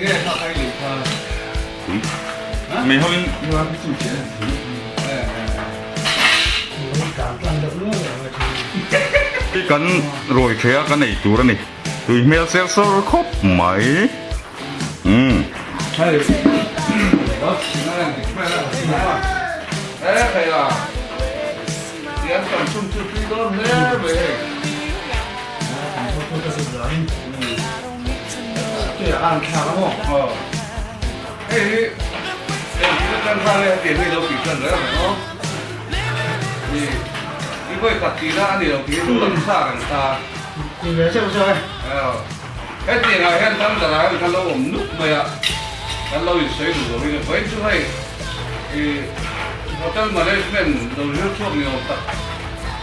这他还有他，没后面有啊，不钱。cái cắn rồi khé cái này chú đó này tụi mẹ sẽ sơ khóc mấy hay đó đấy thầy à tiền cầm chung chưa tí đó thế về cái ăn khá lắm không cái cái ăn lên tiền đi đâu bị cần đấy phải không thì cái quay cắt tí ra thì đâu thì nó làm sao làm sao thì về xem chơi cái tiền này hết năm giờ này cái lâu ổn nút vậy ạ cái lâu thì xây đủ rồi vậy chứ hay thì hotel management đầu tư thuốc nhiều tập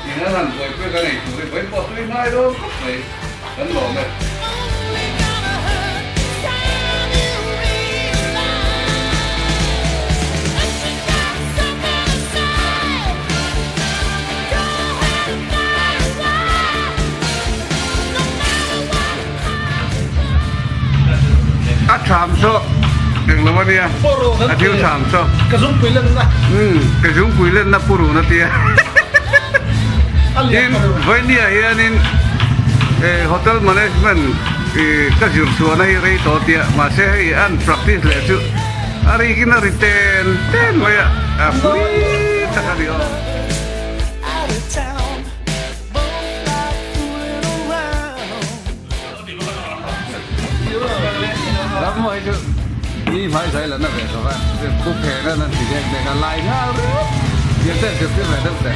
thì nó làm rồi cái này chủ cái bỏ túi mai đâu vậy cái lỗ này chạm số đừng làm gì à thiếu chạm số cái giống quý lên đó cái giống quý lên là puru nó tia nên với nia nên hotel management cái dụng số này rate to tia mà sẽ ăn practice lại chứ ari kina retain ten vậy à pui tak ada dia lắm rồi chứ đi phải thấy là nó về rồi bạn cụ thể là chỉ để cả lại ngao đấy hiện tại trực tiếp về đâu đấy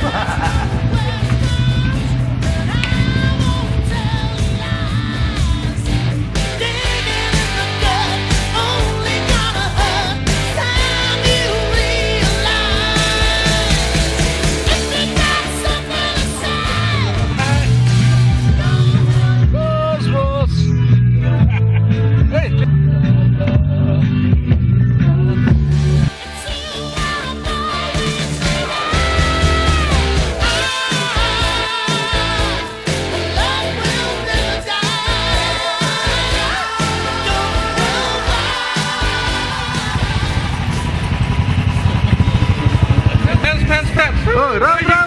Ram ram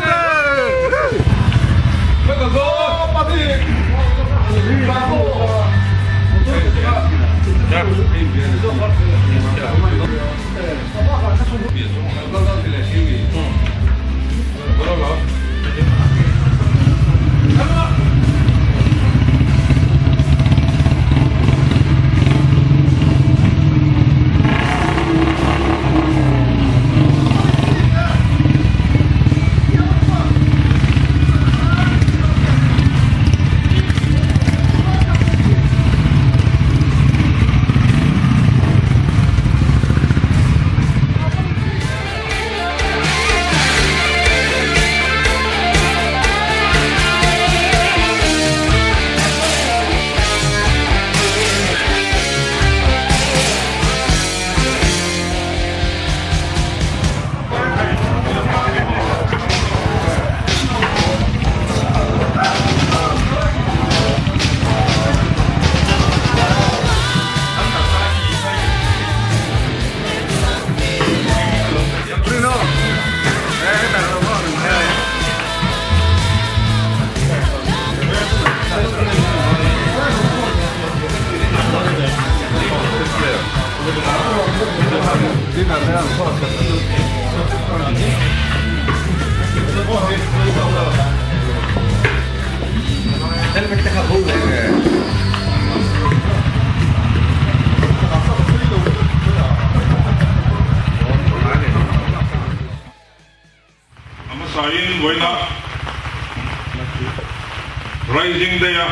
Rising day à,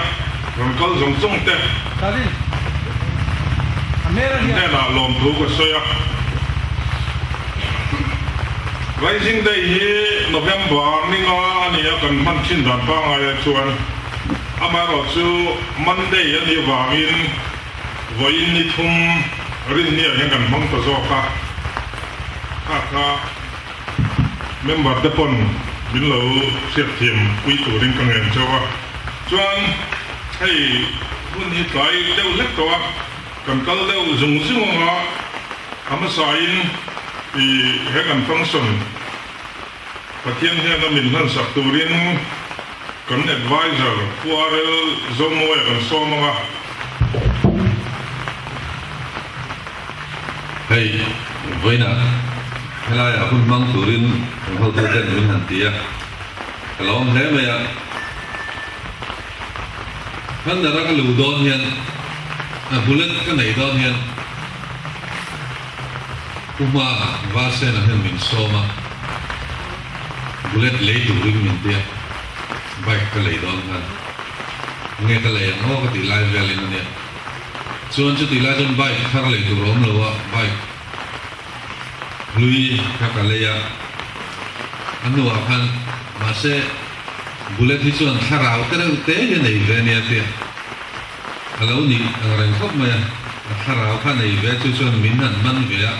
rồi có dùng chung tệ. Đây là lồng thú của soi à. Rising day hi November ni nga ni akan man chin dan pa nga chuan amaro chu Monday ani wangin voin ni thum rin ni yang kan mang to zo ka ka member de pon bin lo siat thiam pui tu ring kang en chawa chuan hei hun hi tlai deuh lek to kan kal deu zung zunga ama sain I hegan function pathian hian a min han sak turin kan advisor puarel zomo kan somanga hey voina helai a hun mang turin hol to den min han tia kalong he me ya han da ka lu don hian a bullet ka nei don hian kuma va se na hen min soma bullet le turin min tia bai ka le don han nghe ka le ngo ka ti live velin ne chuan chu ti la jon bai khar le tu rom lo wa bai lui ka ka le ya anu a khan ma se bullet hi chuan tharau te reu te ye nei ve ne te alo ni reng khop ma ya tharau kha nei ve chu chuan min han man ve ya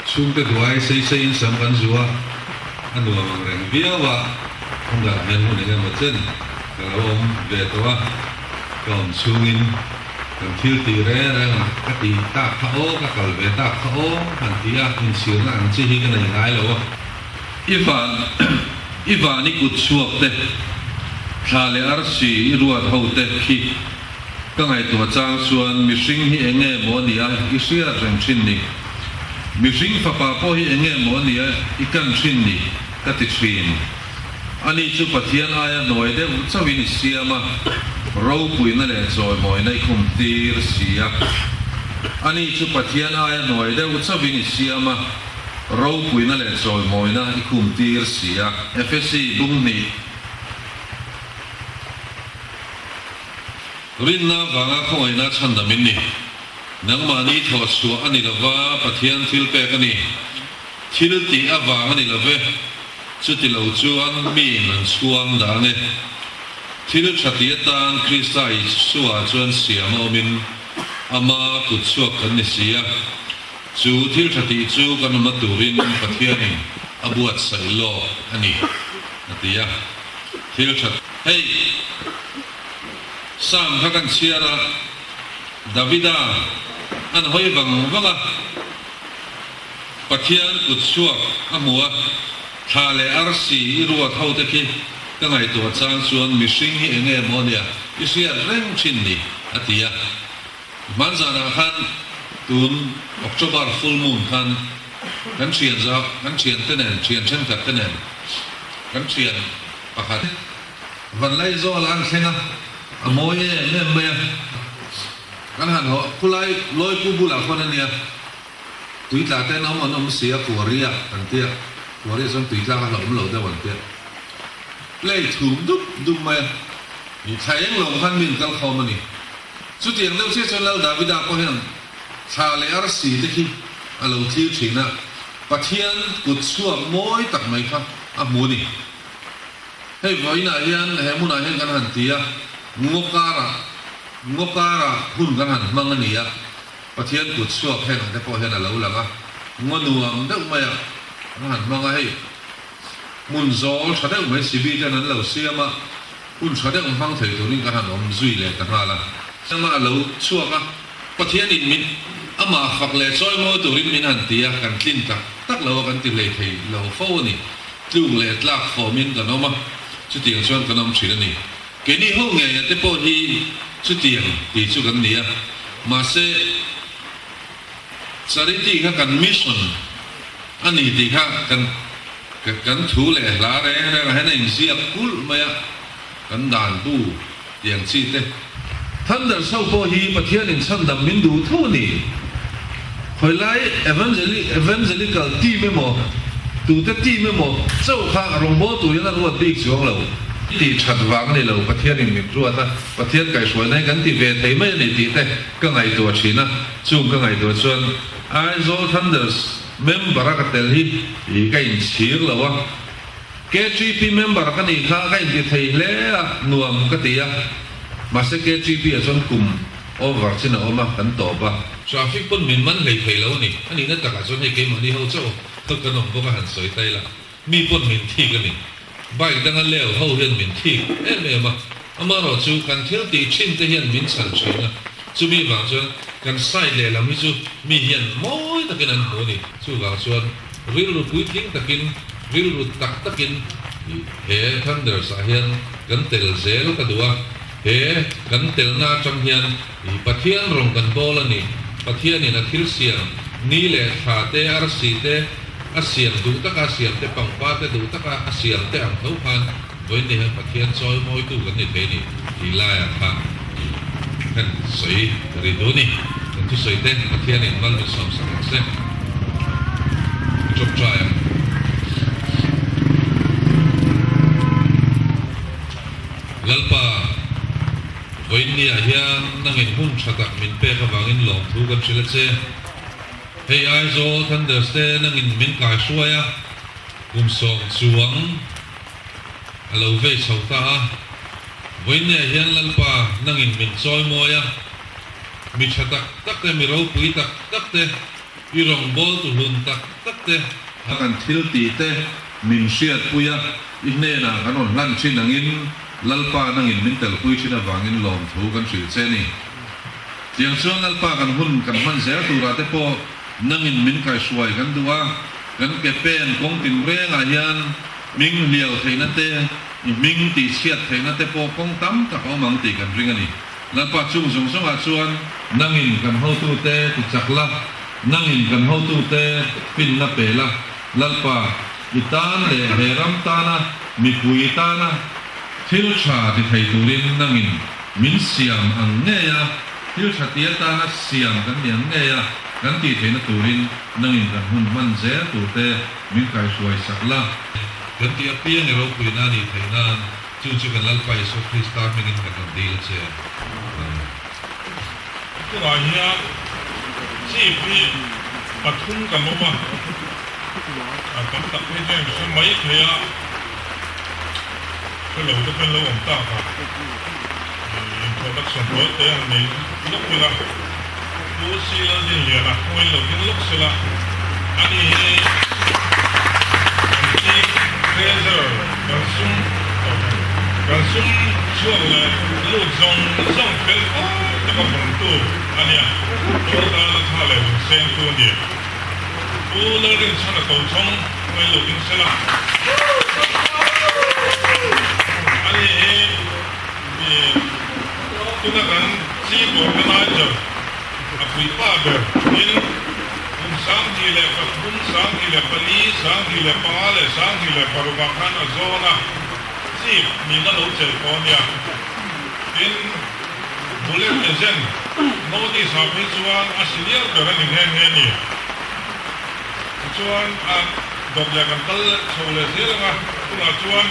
chung te duai sei in sam kan zuwa anu a reng bia wa không ga men hu ne ma chen kalau om về toa còn sungin còn thiếu tì ré ra cái tì ta khao cái cầu về ta khao hẳn tì à mình sửa là anh chỉ cái này ngay rồi Ivan ni cút suộc thế thà lẽ arsi ruột hậu thế khi cái ngày tuổi trang xuân mi sinh hi anh em muốn đi à Israel rằng xin đi mi sinh pha pa po hi anh em muốn đi à ikan xin đi cái tì xin ani chu pathian aya noi de chawin siama ro puina le choi moi nei khum tir sia ani chu pathian aya noi de chawin siama ro puina le choi moi na khum tir sia fsc bung ni rinna wanga khoi na chanda min ni nangma ni tho su ani lawa pathian thil pe kani thil ti awang ani lave chu ti lo chuan mi nan chuang da ne thil thatia tan Kristai suwa chuan siam omin ama ku chuak kan ni sia chu thil thati chu kan ma turin pathiani abuat sai lo ani atia thil that hey sam khakan siara Davida an hoi wanga pathian ku chuak amua thà lẽ arsi ruột hậu thế khi cái ngày tuổi trang xuân mi sinh hi anh em môn ya Israel reng chin ni atia man za na khan tun October full moon khan kan chian za kan chian tenen chian chen kat tenen kan chian pakhat van lai zo lang thenga amoy ne me kan han ho kulai loi ku bula khon ania tui ta te nom nom sia Korea kan tia我哋想對家下諗路都揾啲，你全都唔係，而睇英龍方面更好嘛你，所以人都知道老大比較高興，查理爾斯的去，啊老挑戰啦，白天骨粗每特咪卡，啊冇你，嘿我那樣，嘿冇那樣กันหันตี啊，我家啦，หุ่นกันหันมั่งนี่อ่ะ白天骨粗แค่แต่พอเห็นอ่ะ老啦啊，我หนัวมัน都唔係啊。หันมาไงมุนโซ่ชัดเจนไม่สิบีจะนั้นเราเสียมามุนชัดเจนฟังเถิดตัวนี้ก็หันอมซุยเลยกันมาละซึ่งมาเราชั่วกันประเทศนี้มินอามาฝักเลยซอยมอตัวนี้มินหันตีกันคลินตักเรากันติเลยที่เราฟ้านี่จุงเลยลากฟอมินกันเอามาชุดเตียงชวนกันน้ำฉีดนี่เกนี่ห้องไงแต่พอที่ชุดเตียงที่ชุดกันนี่มาเสสริติกันมิชชั่นอันนี้ที่ข้ากันถูเลยลาเร่แล้วให้ในเสียกุลมากันด่านตู้อย่างที่เต้ท่านเดินเข้าพอฮีประเทศนี้ฉันดำมินดูเท่านี้คอยไล่เอเวนเจลิกตีไม่หมดดูแต่ตีไม่หมดเจ้าข้ารงโบตัวยังรู้ว่าตีช่วงเราที่ชัดวางในเราประเทศนี้มีรู้ว่าประเทศไก่สวยในกันที่เวทีไม่ได้ตีแต่ก็ไงตัวชีนะจุ่มก็ไงตัวส่วนไอ้โซท่านเดินmember ka tel hi I ka in chir lawa KGP member ka ni kha ka in ti thei le nuam ka tia ma se KGP a chon kum over china oma kan to ba traffic pun min man lei thei lo ni ani na ta ka chon he ke ma ni ho cho to ka nom bo ka han soi tai la mi pun min thi ka ni bai dang a leo ho hian min thi em ma ama ro chu kan thil ti chin te hian min chan thina chu mi wang chuan kan sai le lam hi chu mi hian moi takin an ho ni chu wang chuan ril ru pui tling takin ril ru tak takin he Thunders a hian kan tel zel ka duwa he kan tel na chang hian pathian rong kan bol ani pathian in a thil siam ni le tha te ar si te a siam du taka siam te pangpa te du taka a siam te ang thau phan với này hắn phát hiện soi môi tu cái này thế này thì lại à thằng hắn sấy rồi đó này hắn tu sấy tên phát hiện này nó là sòng sòng xem chụp trai à lalpa với này hiện năng in hun chặt mình pe cái vàng in lòng thu cái chuyện là hey ai zo Thunders te năng in mình cài xuôi à cùng sòng xuống alo ve chau ta với nè hiền lalpa nang in min choi moya mi chatak tak te mi ro pui tak te i rong bol tu lun tak te hakan thil ti te min siat puya i ne na kanon lan chin nang in lalpa nang in min tel pui china wangin lom thu kan sil che ni tiang chuan lalpa kan hun kan man zer tu ra te po nang in min kai suai kan duwa kan ke pen kong tin re nga hian ming liao theina te ming ti siat theina te po kong tam ta ko mang ti kan ring ani lalpa chung song song a chuan nangin kan ho tu te ti chakla nangin kan ho tu te pin na pela lalpa itan le heram tana mi pui tana thil cha ti thei turin nangin min siam ang nge ya thil cha ti tana siam kan niang nge ya kan ti theina turin nangin kan hun man ze tu te min kai suai sakla kan ti apia nge ro pui na ni theina chu kan lalpa so Krista mingin kan dil che cái này nhá chỉ vì bắt thun cái nó mà cái tập cái này sẽ mấy cái lẩu cái bên lẩu ông ta cả production của cái này lúc kia là bố sĩ là gì vậy là quay lẩu cái lúc xưa là anh ấy cái razor cái súng chuông là lúc dùng cái cái bằng tu anh em tôi đã là thay lại xem tu đi tôi là cái sao là cầu thông quay lục cái sao là anh ấy tôi là cái chỉ có cái này chứ à quý ba bờ nên sáng thì là sáng thì là Bali sáng thì là Pangale sáng thì là Parubakan Azona chỉ mình đã nấu chè con nha nên boleh present no di sabi chuan asiliar beran ning hen hen ni chuan a dobya kan tal chole selanga tuna chuan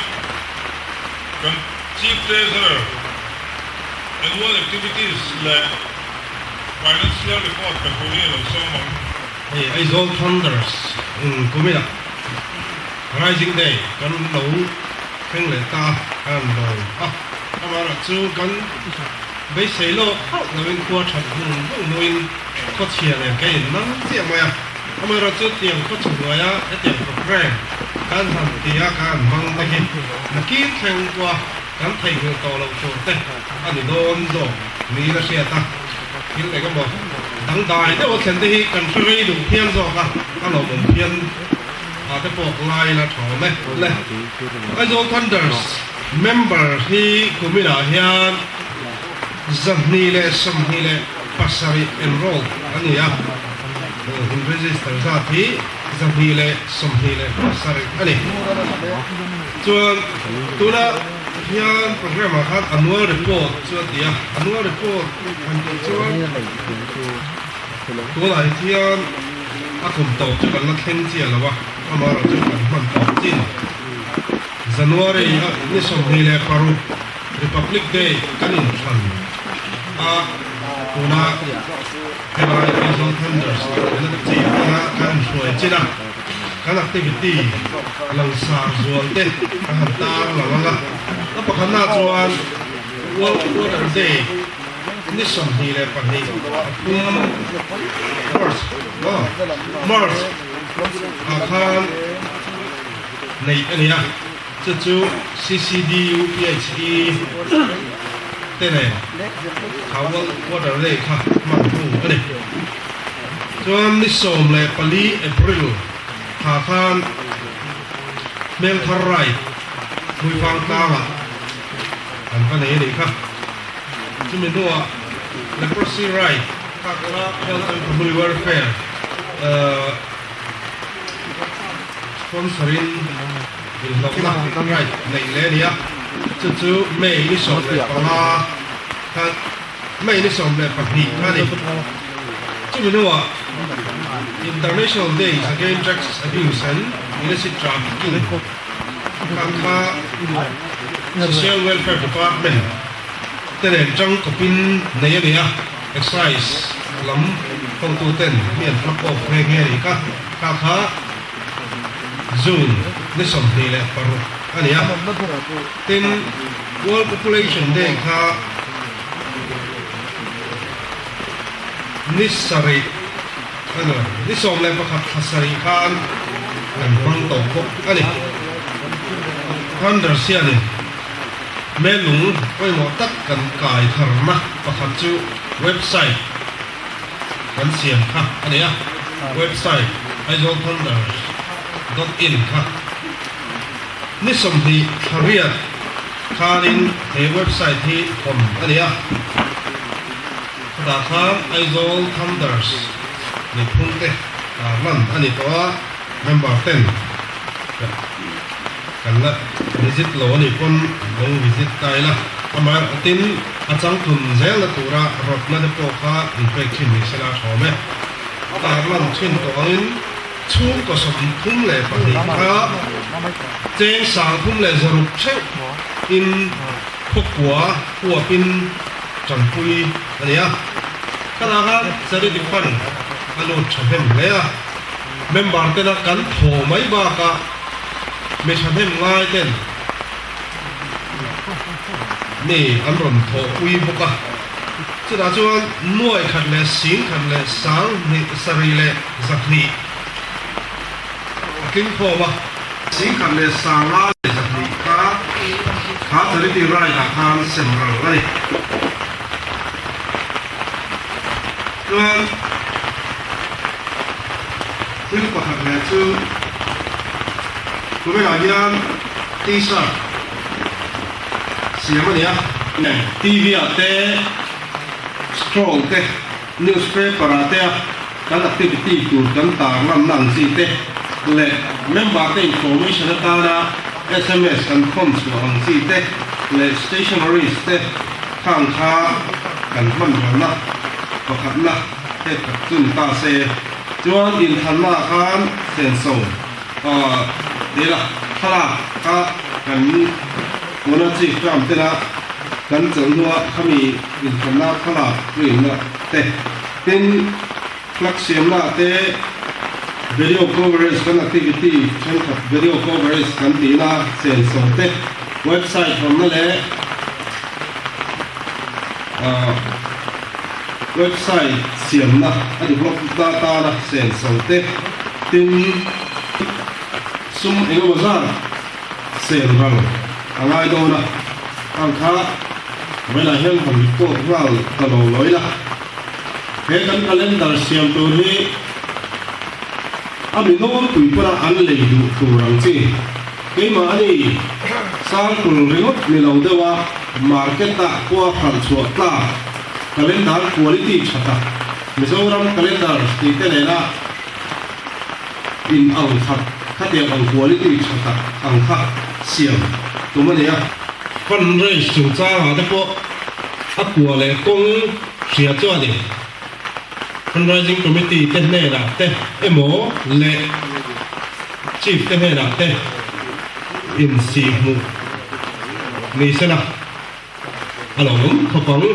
kan chief treasurer annual activities le financial report kan puli lo so mong ai zo Thunders kumila rising day kan lo kheng le ta kan lo amara chu kan bây giờ lo mình qua chọn mình có tiền này cái nó gì mà ya, mà rồi chút tiền có chọn rồi á, cái tiền program, cái thằng thì á cái mang cái gì, nó kỹ thêm qua, cái thầy người to lâu rồi đấy, anh đi đón rồi, mình là xe ta, cái này cái gì, đăng đài đấy, tôi thấy cần phải đủ tiền rồi cả, cái nào cũng tiền, cái bộ lại là thằng này, này, cái zo Thunders member thì cũng biết là hiện Zamnile Samnile Pasari enroll ani ya register zati Zamnile Samnile Pasari ani chuan tuna hian program khat annual report chuan tia annual report chuan tuna hian akum to chu kan la thlen chi alawa amara chu kan man to chin January ni Samnile paru Republic Day kanin than tuna helai zo Thunders na chi na kan suai china kan activity lang sa zual te kan ta la la na pakhana chuan water day ni som hi le pa hi Mars khan nei ania chu CCDU PhD เต้นเลยเขาว่าอะไรค่ะมันถูกอันนี้ส่วนนิสมเลยปลีเอพริลหาทานเมืองทารายคุยฟังตาละอันก็ไหนดีครับที่มีตัว leprosy right ภาคละ health and family welfare sponsoring เป็นหลักright ในเรื่องนี้จู่ๆไม่นิสมเลยปลาท่านไม่นิสมเลยปลีท่านนี่ที่มีตัว International Day Against Drugs Abuse and Illicit Trafficking ทางค่า Social Welfare Department แต่เรื่องจังก็เป็นในอย่างนี้ exercise ล้ำเข้าตัวเต้นเมียนประกอบเพลงนี้ก็ค่า June นี่สมดีเลยปรุอันนี้เป็น World Population Day ค่านิสริอันนั้นนิสมเลยประคับทัศริคานอันบังตกพกอันนี้ฮันเดอร์เซียนี่แม่หลวงไว้หมดตัดกันกายธรรมะประคับชื่อเว็บไซต์กันเสียงค่ะอันนี้เว็บไซต์ isolthunders.in ค่ะนิสมที่ทารียคารินเว็บไซต์ที่ผมอันนี้ราคา isolthunders นี่พุ่งเตะนั่นอันนี้ตัว member 10กันละ visit โลนี่คนลง visit ได้ละประมาณตินอาจารย์ทุนเซลล์ตัวรถนั่นพวกเขา infection นี่เสียชอบไหมแต่ลั่นชิ้นตัวนี้ชูก็สมทุ่มเลยปะนี่ครับเจงสางทุ่มเลยสรุปเช็คอินพวกหัวปินจันปุยอันนี้ขณะนั้นจะได้ดิฟันอันนู้นชอบเห็นเลยเมมเบอร์เต้นกันโถไม่บ้ากะไม่ชอบเห็นง่ายเต้นนี่อันนั้นโถอุยบุกะจะได้ชวนหน่วยขัดเลยสิงขัดเลยสังนี่สรีเลยสักนี่กินพอวะสิงขัดเลยสังลาเลยสักนี่ขาจะได้ดีไรกับทางเสมอเลยส่วนที่ประทับใจคือคุณไม่อาจยันที่สักเสียงมันเนี่ยทีวีเตะสโตรกเตะนิวส์เพเปอร์เตะการอัติวิตี้กูกันต่างนั่นนั่นสิเตะและเมมเบอร์เตะอินโฟเมชันต่างนะ SMS กันคอนส์กันสิเตะและสเตชันนารีเตะข้างค้ากันมันกันนะประคับนะเทศกับจุนตาเซจวนอินทันมาคานเซนโซดีละขลาก็กันวันนั้นจีกรรมเตนะกันจังหัวขมีอินทันมาขลาหรือนะเตเป็นฟลักเซียมนะเตวิดีโอคอเวอร์เรสกันแอคทิวิตี้เช่นกับวิดีโอคอเวอร์เรสกันดีนะเซนโซเตเว็บไซต์ของนั่นแหละเว็บไซต์เสียงนะอันนี้บล็อกดาต้านะเซนโซเตติงซุ่มเองก็มาเสียงรังอะไรโดนะอังคาเวลาเห็นผมมีพวกเราตลอดเลยละเห็นกันกันเล่นดาร์เซียมตัวนี้อามิโน่ตุยปราอันเลยดูตัวรังจีเกี่ยมานี่สร้างกลุ่มริงดมีเราเดว่ามาร์เก็ตตะกว่าขันสวดตาcalendar quality chata mizoram calendar state lela in ang khat khate ang quality chata ang kha siam tumania fundraise chu cha ha de po akwa le kong sia cho de fundraising committee te ne la te emo le chief te ne la te in si mu ni sena along khopang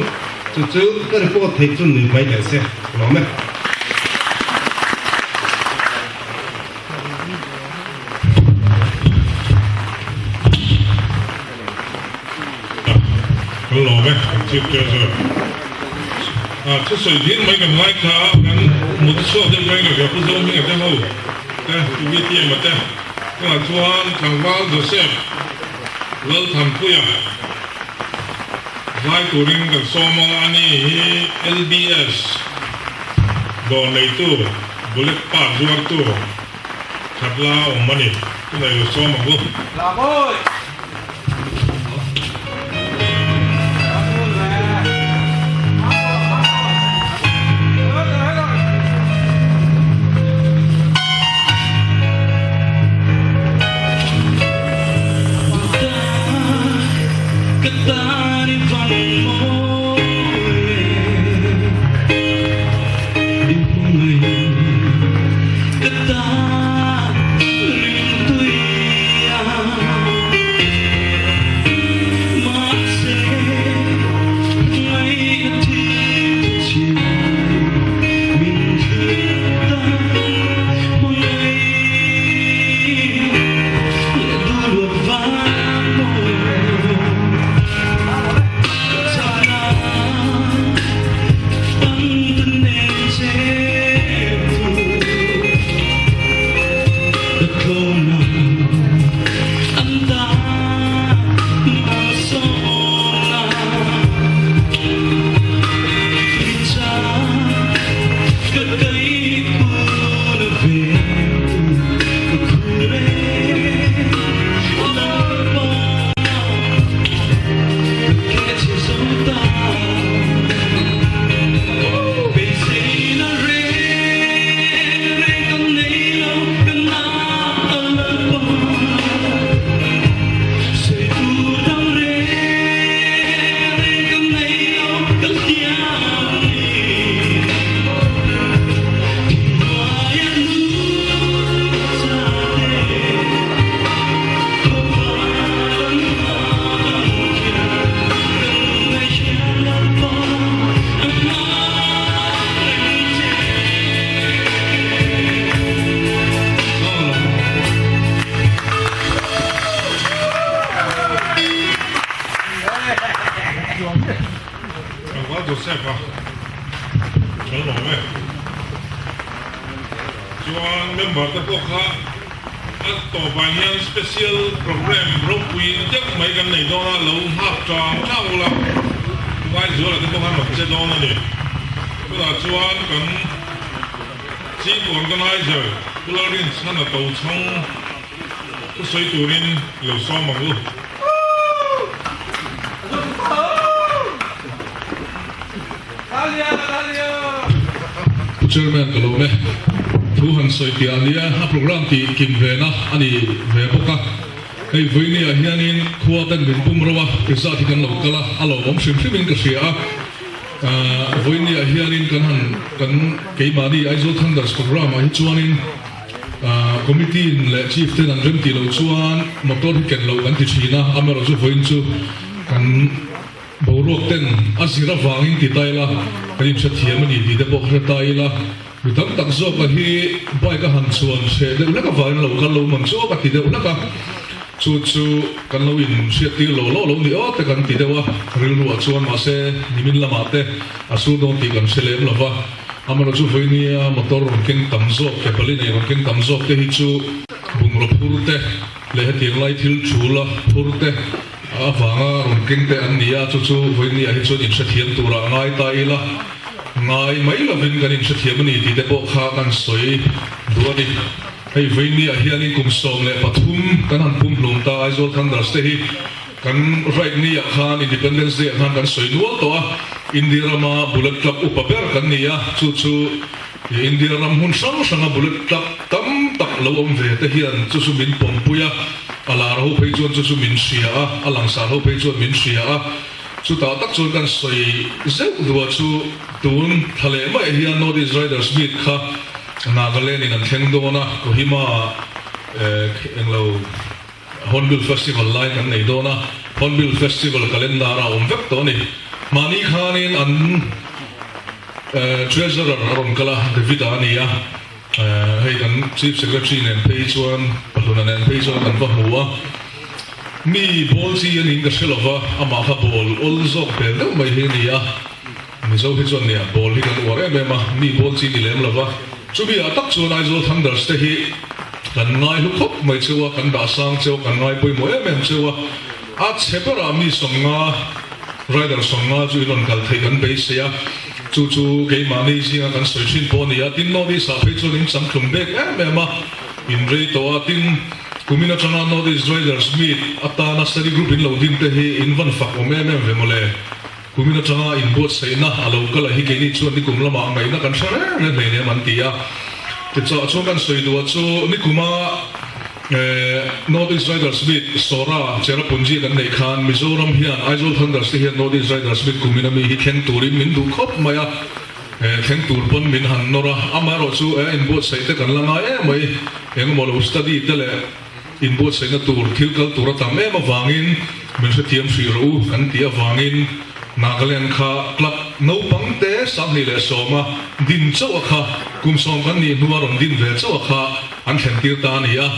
จู่ๆก็ได้พวกเทคจุนหนึ่งไปแต่เสียหรอไหมหล่อไหมชิบเจอชุดสวยดิ้นไม่กันไล่ขางั้นหมดช่วงจะไปกับผู้ชมไม่กับเจ้าหูแต่ชีวิตเยี่ยมมาแต่ก็ชวนทางบ้านโดยเซฟเราทำผู้ใหญ่ vai turin kan soma ani LBS do nei tu bullet pa zuar tu khatla omani tu nei soma go Làm ơi. Joseph à cháu nói về chuan member ta quốc ha at to bài hian special program rong quy chắc mấy cái này đó là lâu hấp tròn trao là vai giữa là cái công an một chế đó này tức là chuan cần chỉ còn cái này rồi cứ lo đi sang là tàu冲cái水土林有双猛路。Chairman kalome thu han soi ti ania a program ti kim ve na ani ve boka ei voini a hianin khuwa tan bin pum rawa pisa ti kan lo kala alo bom sim sim in ka sia voini a hianin kan han kan keimani aizo thunders program a hi chuanin committee le chief ten an rem ti lo chuan motor hi ken lo kan ti thina amero chu voin chu kan borok ten azira wangin ti taila kanin sa thiamani ti de bok ra taila bitam tak zo ka hi bai ka han chuan se de la ka vain lo kan lo mang zo ka ti de la ka chu kan lo in se ti lo ni o te kan ti de wa ril ru chuan ma se nimin lama te asu do ti kan se lem lova amaro chu voinia motor ken tam zo ke pali nei ken tam zo te hi chu bung ro phurte le he tiang lai thil chula phurte avanga ron kengte an nia chu voini a hi chu in sathiam tura ngai ta ila ngai mai la vin kan in sathiam ni ti te po kha kan soi duani hei voini a hian in kum som le pathum kan han pum hlum ta aizo thunders te hi kan right ni a khan independence day khan kan soi nual to a indirama bullet club upaper kan nia chu indiram hun sang bullet club tam tak lo om ve te hian chu min pompuya alar ho phei chuan chu min sia a alangsar ho phei chuan min sia a chu ta tak chu kan soi zeu duwa chu tun thale mai hian Nordic Riders Meet kha Nagaland in an thengdona Kohima englo Hornbill Festival line kan nei dona Hornbill Festival calendar a om vek to ni mani khanin an treasurer aron kala David ania hei kan chief secretary nen phei chuan patuna nen phei chuan kan va hua mi bol chi an in ka selova ama kha bol also pel no mai he nia mi zo hi chuan nia bol hi kan ware me ma mi bol chi ni lem lova chu bi atak chuan ai zo thunders te hi kan ngai lu khop mai chuwa kan da sang cheu kan ngai poi mo em chewa a chepara mi songa rider song nga chu lon kal thei kan be se a chu ke ma nei singa kan soi chin po ni a tin no di sa phei chu ling sam khum bek ma in rei to a tin kumina changa no these riders meet atana study group in loading te hi in van fak o me ve mole kumina changa in boat sei na alo kala hi ke ni chu ni kum lama ngai na kan sare le ne man tia te cha chu kan soi do chu ni kuma North East Riders meet Sora chera punji kan nei khan Mizoram hian Aizawl Thunders hian North East Riders meet kumina mi hi theng turin min du khop maya theng tur pon min han nora amaro chu in boat sei te kan langa mai engmolo study te le in boat sei na tur thil kal tur tam em awangin min se tiam sri ro kan tia awangin Nagaland kha club no pangte samni le soma din chaw kha kumsom kan ni nuaron din ve chaw kha an theng tir ta ni a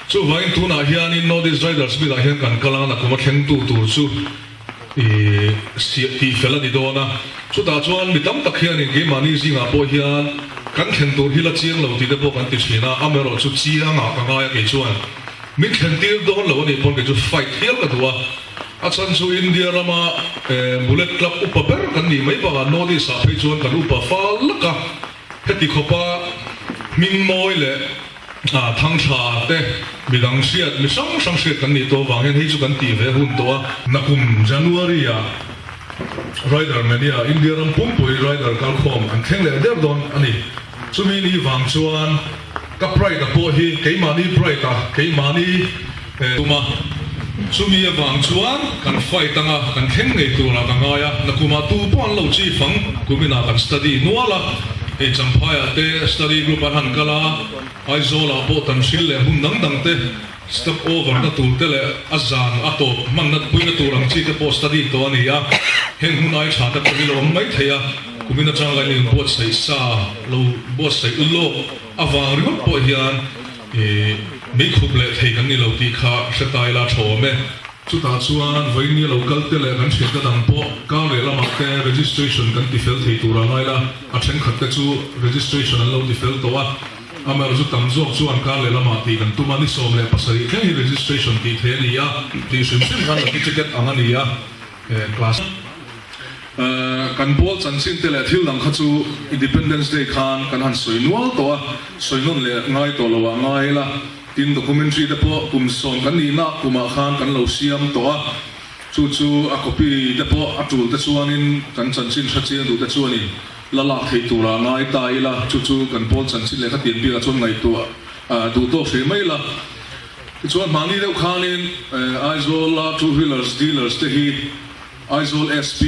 chu vain tu na hian in North East Riders mi da hian kan kalana kuma theng tu tur chu ti fela di dona chu da chuan mi tam tak hian in ge mani zinga po hian kan theng tur hila chiang lo ti de po kan ti china amero chu chianga ka nga ya ke chuan min theng tir don lo ni pon ke chu fight hial ka duwa achan chu India rama bullet club upaber kan ni mai ba North East a phei chuan kan upa fal laka heti khopa ming moi le thang tha te midang siat mi sang siat kan ni to wangin hei chu kan ti ve hun to na kum January a rider mania India ram pumpui rider kal khom an theng le der don ani chumi ni wang chuan ka pride a po hi keimani pride a keimani tuma chumi a wang chuan kan fight anga kan theng nei tu la ka ngaya na kuma tu pon lo chi phang kumina kan study nuala e champaya te study group an han kala Aizawl a po tan sil le hun dang te step over na tur te le azan ato man na puina turang chi te po study to ani a hen hunai tha ta pili lo mai theya kumina changa ni bot sai sa lo bot sai ulo awang ri po hian mi khup le thei kan ni lo ti kha setai la thome chu ta chuan voini local te le kan thil ta dang po ka le lama te registration kan ti fel thei tura ngai la a then khat te chu registration an lo ti fel to a amar zu tam zo chu an ka le lama ti kan tumani som le pasari ke hi registration ti the ni a ti sim kan la ti ticket angani a class kan bol chan sin te le thil lang kha chu Independence Day khan kan han soi nual to a soi non le ngai to lo wa ngai la tin documentary te po kum som kan ni na kuma khan kan lo siam to a chu a copy te po atul te chuanin kan chan sin tha chian du te chuanin lala thei tura ngai ta ila chu kan bol chan sin le kha tin bi la chon ngai to du to se mai la chuan mani deuh khanin Aizawl two wheelers dealers te hi Aizawl SP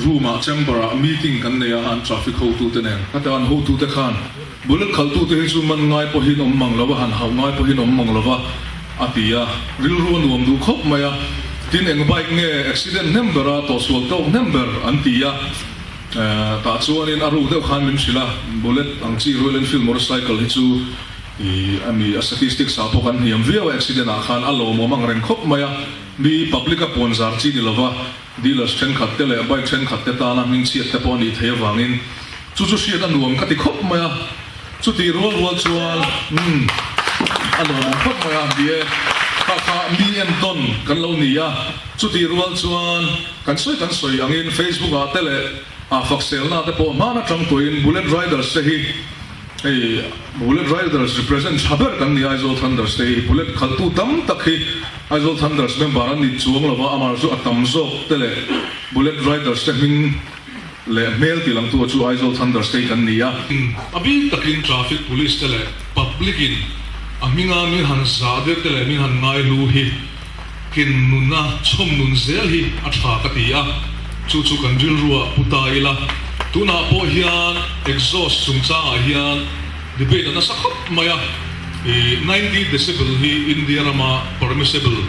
Ruma chamber meeting kan ne an traffic ho tu te ne kata an ho tu te khan bullet khal tu te chu man ngai po hin om mang lawa han hau ngai po hin om mang lawa atia ril ru nuam du khop maya tin eng bike nge accident number a to sual to number antia ta chuan in aru deuh khan min sila bullet ang chi Royal Enfield motorcycle hi chu ami statistics sa po kan hiam via accident a khan alo mo mang reng khop maya mi public a ponzar chi ni lawa dealers chen khat te le bike chen khat te ta na min chi te pon ni thei wangin chu siat an nuam khati khop maya chu ti rol chuan alo mo khop maya bie kha mi en ton kan lo ni ya chu ti rol chuan kan soi angin Facebook a tele a faksel na te po mana tang toin bullet riders te hi bullet riders represent haber kan ni Aizawl Thunders te bullet khaltu tam tak hi Aizawl Thunders member an ni chuang lawa amar chu atam zo tele bullet riders te hing le mail ti lang tu chu Aizawl Thunders te kan ni ya abi takin traffic police tele public in aminga min han za de tele min han ngai lu hi kin nuna chom nun zel hi atha ka ti ya chu kan ril ruwa putai la tuna po hian exhaust chung cha hian debate na sakhap maya 90 decibel hi India rama permissible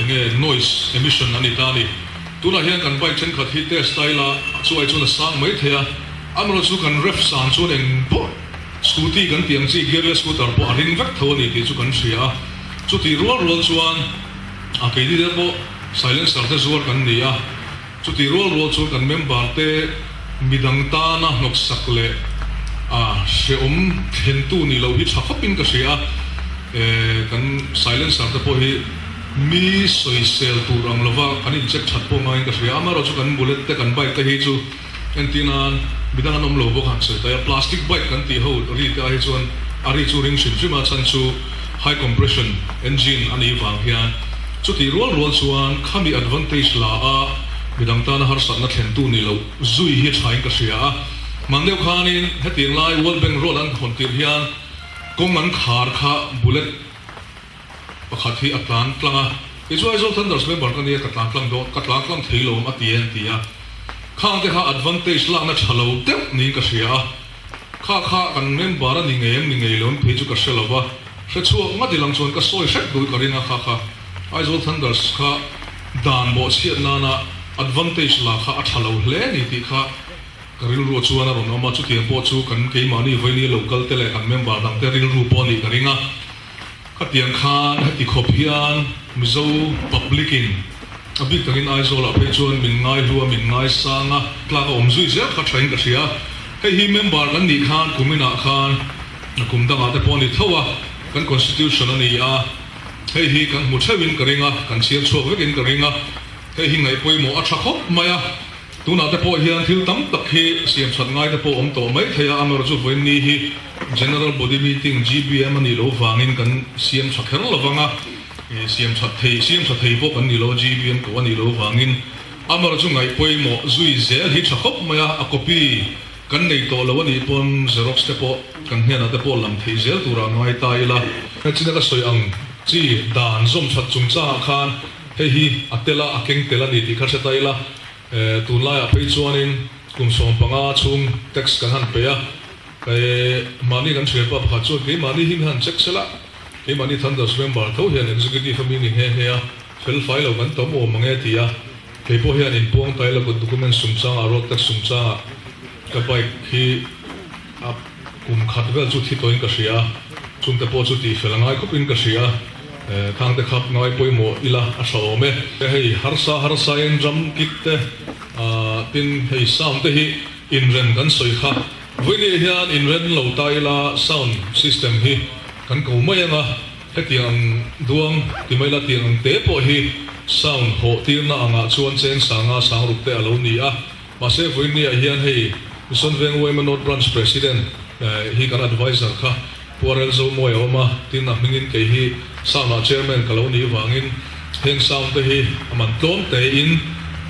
enge noise emission ani tani tuna hian kan bike chen khat hi test style chu ai chuna sang mai thea amro chu kan ref sang chu eng po scooty kan tiang chi gearless scooter po ring vek thoni ti chu kan sia chu ti rol chuan a ke di de po silencer te zuar kan nia chu ti rol chu kan member te midang ta na nok sakle se thentu ni lo hi thakapin ka sia kan silencer te po hi mi soi sel turang lova kanin check chat po ngain ka siya amaro chu kan bullet te kan bike te hi chu entinan bidangan om lobo kan se ta plastic bike kan ti ho ri ta hi chuan ari chu ring sim chima chan chu high compression engine ani wang hian chu ti rol chuan khami advantage la a bidang ta na har sa na thlen tu ni lo zui hi thain ka sia a mangneu khanin heting lai world bank road an khon tir hian kong an khar kha bullet pakhat hi atlan tlanga izuai zo thunders member kan ni katlan tlang do katlan tlang theilom atien tia khang te kha advantage la na thalo deuh ni ka sia kha kan member ani ngei lom phe chu ka selova se chu nga dilang chon ka soi sek dui karinga kha aizo thunders kha dan bo siat na na advantage la kha athalo hle ni ti kha karil ro chuana ron ma chu tiang po chu kan ke mani voini local tele kan member dang te ril ru po ni karinga katiang khan hati khopian mizo publicin abik tangin aizo la pe chuan min ngai lua min ngai sanga tla ka omzui je kha train ka sia hei hi member kan ni khan kumina khan kum danga te po ni thowa kan constitution ani a hei hi kan mu thawin karinga kan sial chuak vekin karinga hei hi ngai poimo a thakop maya tuna te po hian thil tam tak hi siam chat ngai te po om to mai theya amar chu voin ni hi general body meeting GBM ani lo wangin kan siam thakher lawanga siam chat thei po kan ni lo GBM ko ani lo wangin amar chu ngai poimo zui zel hi thakop maya a copy kan nei to lo ani pon xerox te po kan hena te po lam thei zel tura ngai taila china ka soi ang chi dan zom chat chung cha khan hei hi atela akeng tela ni ti kha se taila tunlai a pei chuanin kum som panga chung text kan han pe a mani kan thre pa pakhat chu ke mani him han check sela ke mani thunders member tho hian executive meeting he a fel file kan tom o mange tia ke po hian in puang tai la document sum cha a rot tak sum cha ka pai khi a kum khat vel chu thi toin ka sia chung te po chu ti felangai ko pin ka sia khang te khap ngai poimo ila a shome hei harsa in jam kitte tin hei sound te hi in ren kan soi kha voini hian in ren lo taila sound system hi kan ko mai anga hetiang duang ti mai la tiang te po hi sound ho tir na anga chuan chen sanga sang rup te alo ni a ma se voini a hian hei son veng women not branch president hi kan advisor kha puarel zo moi oma tin na mingin ke hi sauna chairman kaloni wangin heng saun te hi aman tlom te in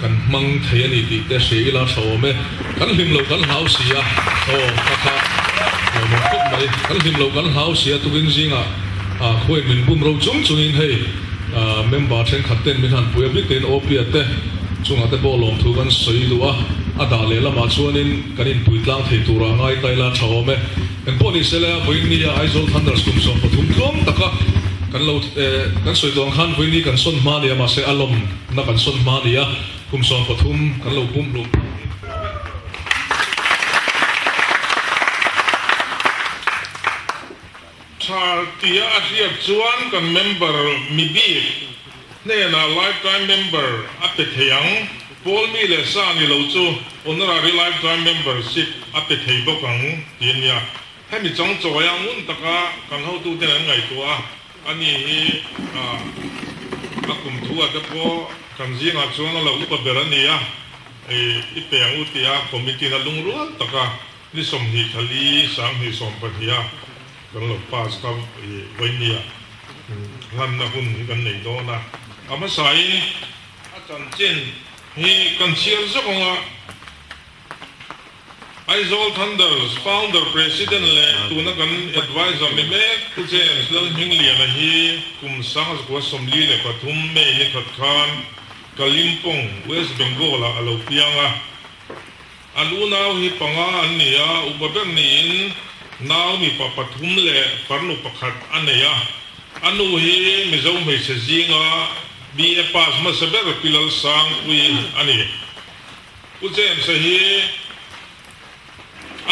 kan mang thei ani ti te se ila thawme kan him lo kan house ya kaka mo kop mai kan him lo kan house ya tuin zinga khoi min bum ro chung chungin hei member chen khaten min han puya bi ten opia te chunga te bolom thu kan soi lua ada le la ma chuanin kanin puitlang thei tura ngai taila thawme en poni sela voini ya aizol thunders kum so pathum tlom taka kan lo kan soi dong khan voini kan son ma nia ma se alom na kan son ma nia kum so pathum kan lo pum lo thar tia asia chuan kan member mibi ne na lifetime member ape theyang Paul mi le sa ni lo chu honorary lifetime membership ape thei bokang tinia hemi chong choyang un taka kan ho tu ten ngai to a ani hi akum thu ata po kan jinga chuan lo pa berania i pe ang utia committee na lungru taka ni som hi thali sang hi som pathia kan lo pas ka voinia han na hun kan nei do na ama sai atan chen hi kan chial zokonga Aizol Thunders founder president le tuna kan advisor me ku chen sel hinglia na hi kum sang ko somli le pathum me ni khat khan Kalimpong West Bengal alo pianga aluna hi panga ania ubabem nin naw mi papathum le parnu pakhat aneya anu hi mizo me se zinga bi e pas ma saber pilal sang ui ani ku chen se hi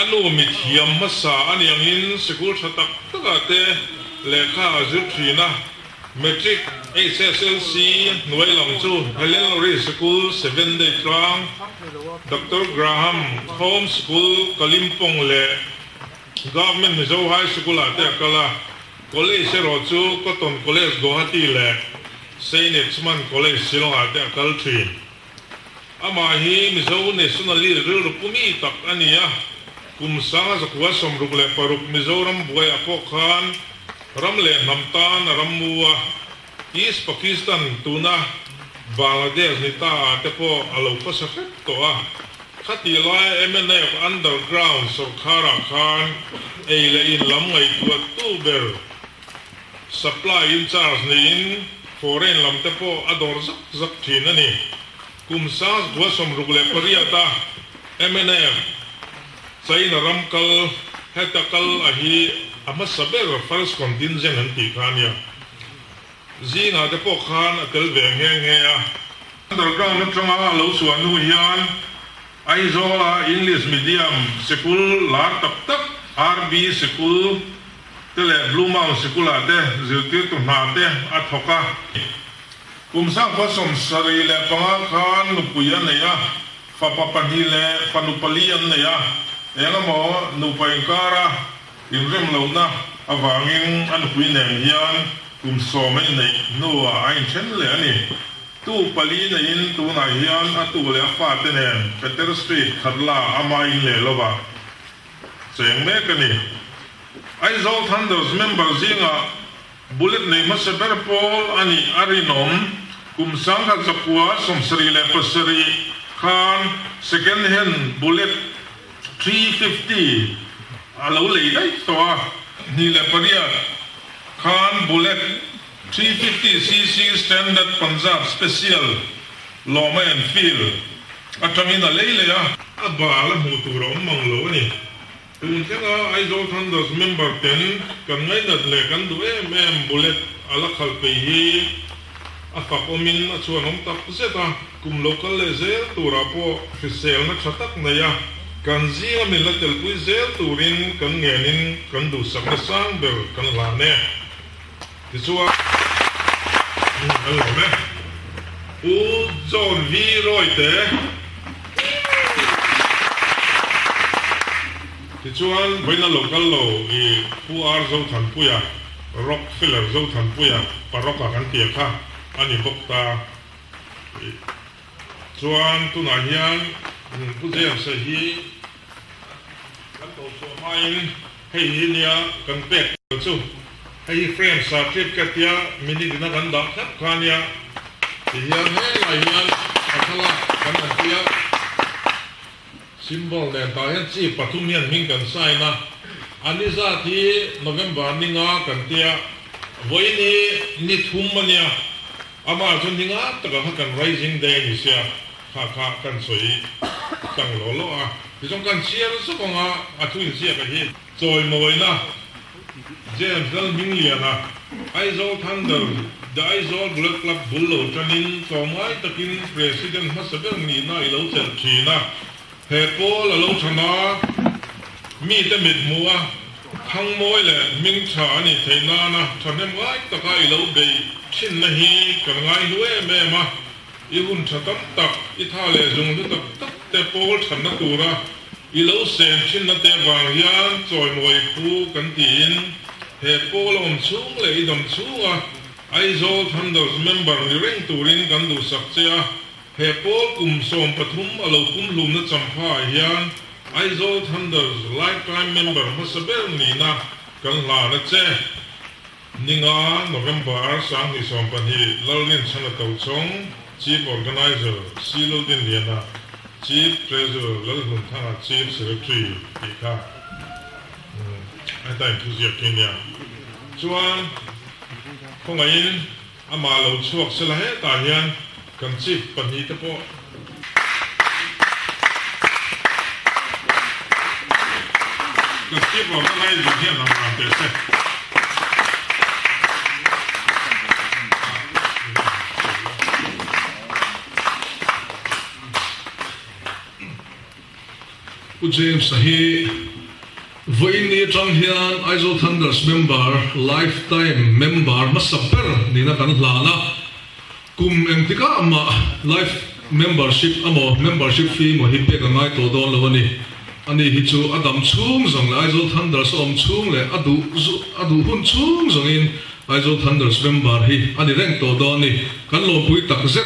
anu mithiam masa ani angin school thatak takate lekha azurthina metric SSLC Nuelam chu Helen School 7 day trang Dr. Graham Home School Kalimpong le Government Mizo High School ate kala college ro chu Cotton College Guwahati le Saint Edmund College Silong ate Kaltri ama hi Mizo nationally ril pumi tak ania kumsanga zakwa somruk le paruk Mizoram buai apokhan ramle namtan ramua East Pakistan tuna Bangladesh nita tepo alo pasakit to khati lai MNF underground Sarkara Khan eile in lam ngai tu supply in charge in foreign lam tepo ador zak thina ni kumsa dua somrugle pariata MNF China ramkal hetakal ahi amasaber first contingent anti khania zinga tepo khan atel ve heng underground natanga lo suan nu hian aizola English medium school la tak RB school tele Blue Mountain school ate zirti tu na te athoka kumsa pasom sari le panga khan nupuya ne ya fa papani le panupalian ne ya ena mo nupaingkara inrem launa awangin anupui ne hian kumso mai nei no ain chen le ani tu pali ne in tu na hian atu le fa te ne Peter Street kharla amai le lova cheng me kani Aizol Thunders member zinga bullet nei masaber pol ani arinom kumsanga zakwa somsri le pasari khan second hand bullet 350 alo le dai to ni le paria khan bullet 350cc standard Punjab special Loma and Field atamina leile ya abala muturo manglo ni tunjanga Aizol Thunders member 10 kan ngai nat le kan du bullet ala khal pe hi afak omin achuanom tak zeta kum local le zel turapo official na chatak na ya kan zia milatel pui zel turin kan ngenin kan du sak sang ber kan la ne tisua hello me u zone v roite tichuan boina local lo I puar zo than puya Rockefeller zo than puya paroka kan tia kha ani bokta chuan tuna hian pujem se hi kan to so main hei hinia kan pek chu hei frame sa trip katia mini dina kan da khap khania hian he lai hian akhala kan tia symbol den ta hian chi patumian ming kan sai na ani za thi November ninga kan tia voini ni thum mania ama chun ninga taka kan rising day ni sia kha kan soi tang lo lo a ti jong kan chia so ko nga athuin sia ka hi choi moina James dal ming liana Aizol Thunder the Aizol Bullet Club bullo tanin tomai takin president masaber ni na ilo chel china he pol alo chana mi te mit mua thang moi le ming cha ni theina na thanem wai taka ilo be chin na hi kan ngai huwe me ma I hun chatam tak I tha le zung du tak te pol than na tura I lo sen chin na te wang hian choi moi pu kan tin he pol om chung le I dam chunga Aizol Thunders member ni reng turin kan du sak chia he pol kum som pathum alo kum lum na champha hian Aizol Thunders lifetime member masaber ni na kan la na che ninga November sang ni som pan hi lalin chana tau chong chief organizer silo din liana chief treasurer lalhun thanga chief secretary ika ai tai thu zia kenya chuan khongain ama lo chuak sela he ta hian kan chief pan hi te po kan chief lo ngai ji hian na ma te se James hi voini tang hian Aizol Thunders member lifetime member masaper ni na kan hlana kum engtika ama life membership amo membership fee mo hi pe ka ngai to don lo ni ani hi chu adam chung zong la Aizol Thunders om chung le adu hun chung zong in Aizo Thunders member hi ani reng to do ni kan lo pui tak zet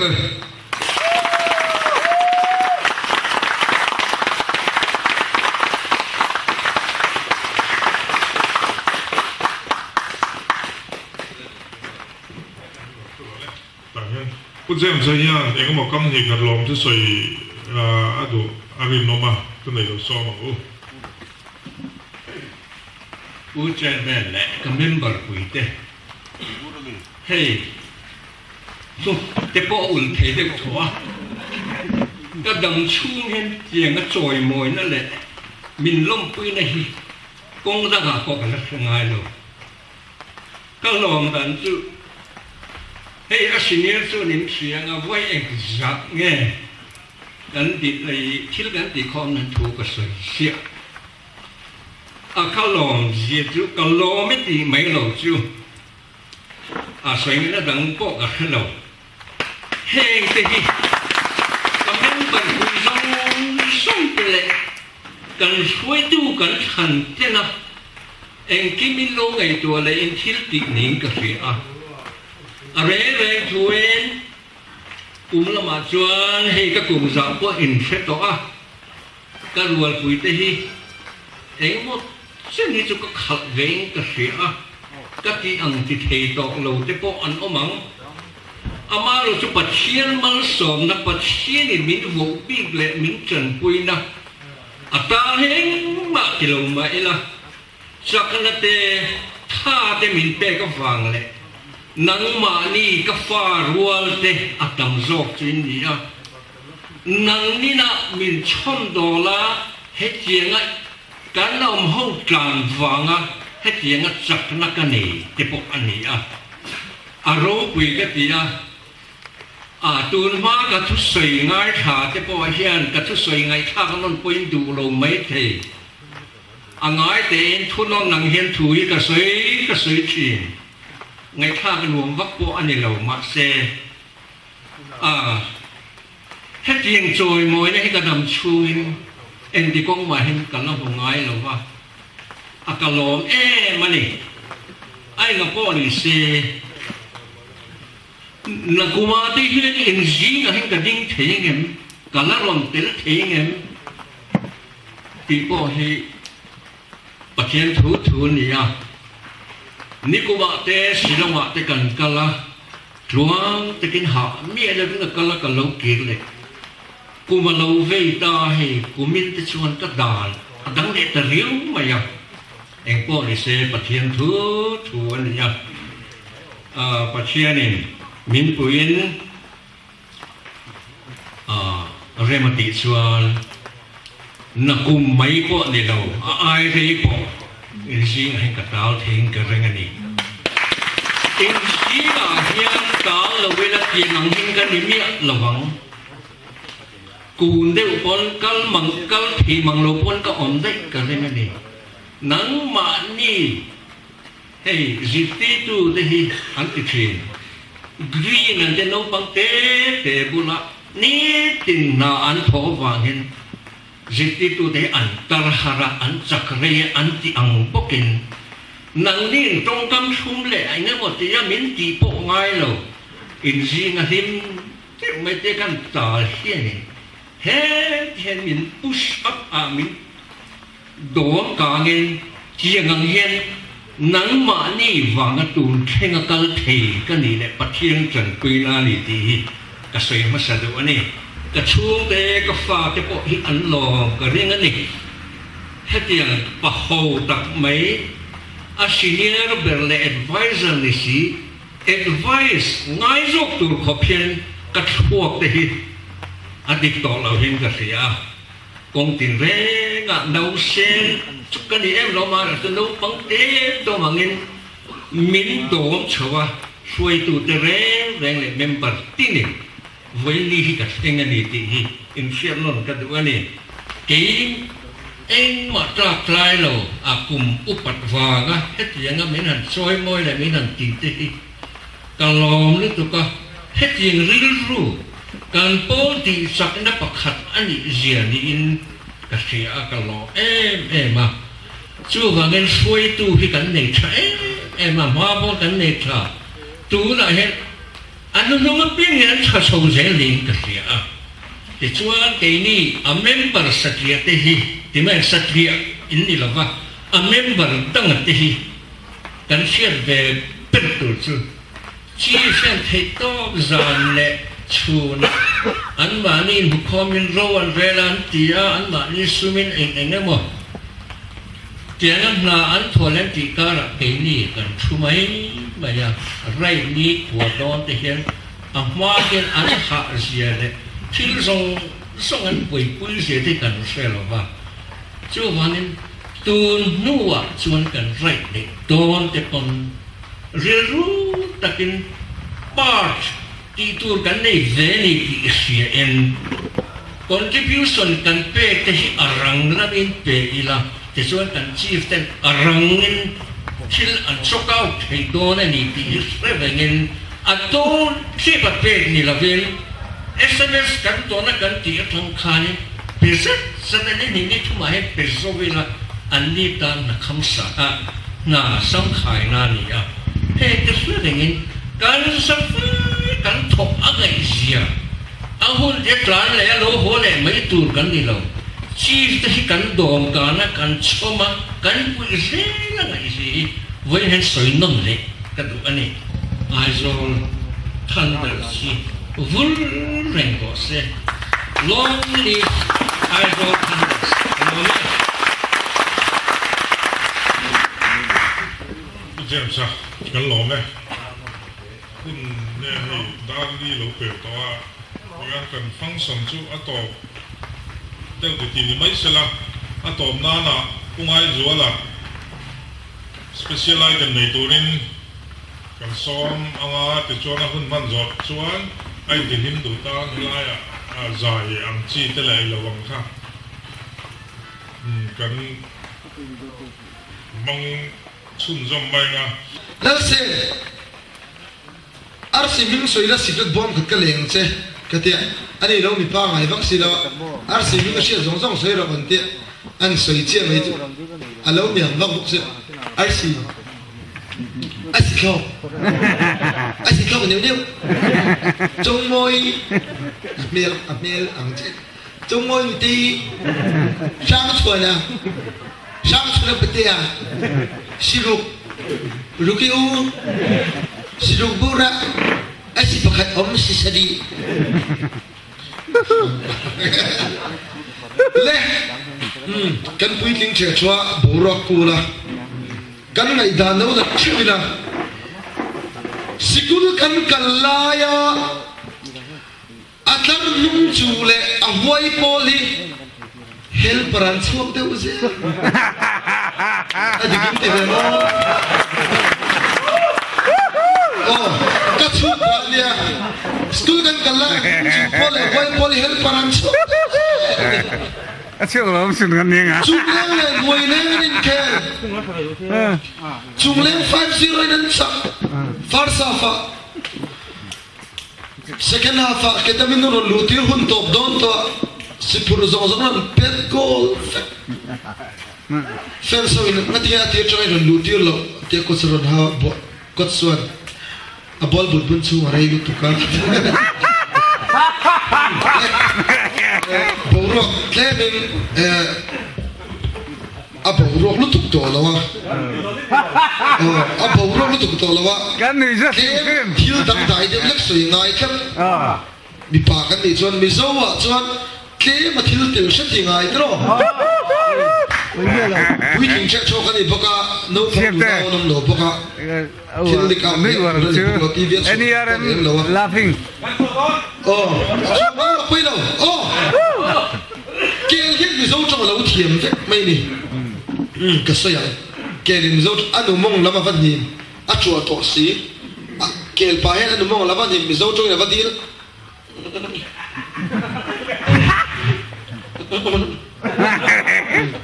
Put them say yan, eng mo kam hi kan lom tu soi adu arim no ma tu nei lo so ma o. Út trẻ mẹ lẹ cái member quỷ tê hey so cái bộ ủn thế được thua cái đằng chung hen tiền cái trồi mồi nó lẹ mình lông quỷ này công ra cả có cái là ngay rồi cái lòng đàn chú hey à xin nhớ cho niệm tiếng à vậy anh giặc nghe đàn đi này khi đàn đi con mình thu cái sợi xiết à khao lòng gì chú cái lò mấy tí mấy lầu chú à xoay nó đằng bọc à cái lầu hey thế gì cái mình bận quỳ xong cái lệ cần suy tu cần hành thế nào anh cái mình lâu ngày tuổi là anh thiếu tị nín cái gì à rẻ chuối cũng là mà chuan hay cái cùng dạng của infect đó cái ruột quỳ thế gì anh một xin đi cho các khẩu vén cái gì các cái ăn thì thề tọt lầu thì bộ ăn ôm mắng ama lo cho bát chiên mal sòm na bát chiên thì mình vô bị lệ mình trần quỳ na ta heng mà cái lồng mà là chắc là te tha te mình pe cái vàng lệ nang mà ni cái pha ruột te tam zok chín đi nang ni na mình chom đô la hết chuyện á cái nào mà không tràn vàng á hết chuyện á chắc là cái này cái bộ anh này rô quỳ cái gì tuần hóa cái thứ sợi ngay thả cái bộ hiền cái thứ sợi ngay thả cái non quên đủ lâu mấy thế ngay tên thu non nằng hiền thúi cái sợi chỉ ngay thả cái luồng vắt bộ anh này lâu mà xe hết chuyện rồi mỗi này cái đầm chui em đi con mà hình cả nó không ngay đâu mà cả lom mà này ai là có đi xe là cô mà đi hiện hình gì là hình cả đinh thế em cả lá lom thế là thế em thì có hệ bát thiên thủ này ni cô mà thế xí long mà thế cần cả lá luang thế kinh hạ miệng là cái cả lá cả lâu kia này cô mà lâu về ta hay cô mình tới chuan các đàn đắng để ta riếu mà ya anh cô đi xe bát thiên thủ này ya bát thiên này mình quên rồi mà tỷ chuan nó cùng mấy cô này đâu ai thấy cô anh xin hay cả tao thiên cái răng này anh xin là hiện tao là vì là tiền nặng hình cái này miệng là vắng cùn đều con cal thì mang lô con cái ổn định cái này nắng mà ni hey ziti tu thì anh thì chuyện green anh thì nấu bằng té bula ni tin na anh thọ vàng hen ziti tu thì anh tarhara anh chakre anh thì ang pokin nang ni trong cam sum lệ anh ấy một tí miếng tí bộ ngay rồi in gì ngà thêm mấy cái căn tờ hiện này hết hiện mình push up mình đổ cả nghìn chia ngang hiện nắng mà ni vàng cái tụn thêm cái thể cái này lại bắt thiên trần quy na này thì cái sợi mà sao được này cái chuông đây cái pha cái bộ hiện ăn lò cái riêng cái này hết tiền bảo hộ đặc mấy senior berle advisor này gì advice ngay dọc từ khop hiện cái thuốc đấy đi tỏ là hình cái gì công tiền rẻ ngã nấu sen cái này em lo mà là nấu bằng té tôi mà nghe mình đổ chua xuôi từ từ rẻ rẻ lại member tin này với lý cái thing này thì in share luôn cái đó này cái anh mà trai rồi cùng upat vàng hết chuyện mình hành soi môi lại mình hành tin thế cả lòng nữa tụi con hết chuyện riu kan pol ti sak na pakhat ani zia ni in ka sia ka lo mà chu wa ngen suai tu hi kan nei tha mà hoa bố tấn nệp thở tú là hết anh nó mới biết nhận thở sâu dễ liền cái gì à thì chúa cái này à member sát liệt thì mà sát liệt in đi là va à member tăng là thì cần xét về bên tổ chức chỉ xem thấy to dần lệ chuồn anh mà đi một comment row anh về là anh tia anh mà đi swimming anh em mà tia anh thua lên thì cả là cái này cần chú mấy mà ya rai ni của đón thì hiện à hoa hiện anh hạ gì đấy thì xong anh quỳ gì thì cần sẽ là va chú mà nên tuôn nua chuồn cần rai để đón thì còn riêng takin part ti tur kan nei veni ti sia en contribution kan pe te hi arang la bin pe ila te chuan kan chief ten arang in thil an chok out hei don ani ti revengin aton si pa pe ni la vel sms kan to na kan ti thong khani pe sa na ni ni thuma he pe zo vela an ni tan na khamsa a na sam khai na ni a he te revengin kan sa kan thok a ngai sia a hun de tran le lo ho le mai tur kan ni lo chi te hi kan dom ka na kan choma kan pu se na ngai si với hen soi nom le ka du ani ai zol than da si vul ren ko se long li ai zol than James à, cái lỗ nàyคุณเนี่ยให้ด้านนี้เราเปิดตัวงานกันฟังสมจุอัตโตเดี๋ยวทีนี้ไม่ใช่ละอัตโตนั่นน่ะกุ้งไอ้จัวละ specialize กันในตัวนี้กันซ้อมอ่างติดจวนหุ่นมันจอดจวนไอ้ที่หินดูตาไล่ใจอังจีแต่ละระวังค่ะกันมองชุนจอมไปนะแล้วเสอาร์ซีมิงสวยละสิบบอมขัดกระเลงเช่กติอันนี้เรามีป้าไงบังสิเราอาร์ซีมิงก็เชื่อสองสวยเราคนเดียอันสวยเชี่ยไม่ถูกอันเรามีอย่างบังบุกเช่อาร์ซีเข้ากันเดียวจงมวยเมียอังเจจงมวยตีช่างชวนนะช่างชวนไปเตียสิลูกิอูสิลูกบุระไอ้สิประคัดอมสิสดีเล่กันปุยลิงเชื่อชัวบุระกูละกันไงดานเอาแต่ชื่อละสิกุลกันลายาอัตลันนุ่งจูเล่อวัยพอลีเฮลปรันช่วงเดียวเสียอาจจะกินเต็มเลยโอ้กัดชุดเนี่ยสตูดิโอกันละจูพอลีวัยพอลีเฮลปรันช่วงเชื่อเราสุดกันยังไงจุงเล่งเลยมวยเล่งนี่แค่จุงเล่ง5-0นั่นสักฟาร์ซาฟะ second half ก็จะมีนู่นลูตี้หุ่นตบโดนตัวสิบรูซองนั้นเป็ดโกลเฟนส์วินงั้นที่อาทิตย์จะให้ลูตี้เราที่กุศลหาบกุศลa ball buat buncu marai gitu kan borok kevin borok lu tuk to lawa borok lu tuk to lawa kan ni je hiu dang dai de lek sui ngai kan mi pa kan ni chuan mi zo wa chuan ke ma thil tel sha ti ngai tro we think check cho kan ni boka no problem no no boka thil dik am ni war chu any are laughing quay đầu kia hết người dâu trong là lâu thiềm vậy mày nè cái xoay à kia người dâu anh mong lắm mà vẫn nhìn chùa tổ sĩ kia bà hết anh mong lắm mà nhìn người dâu trong là vẫn đi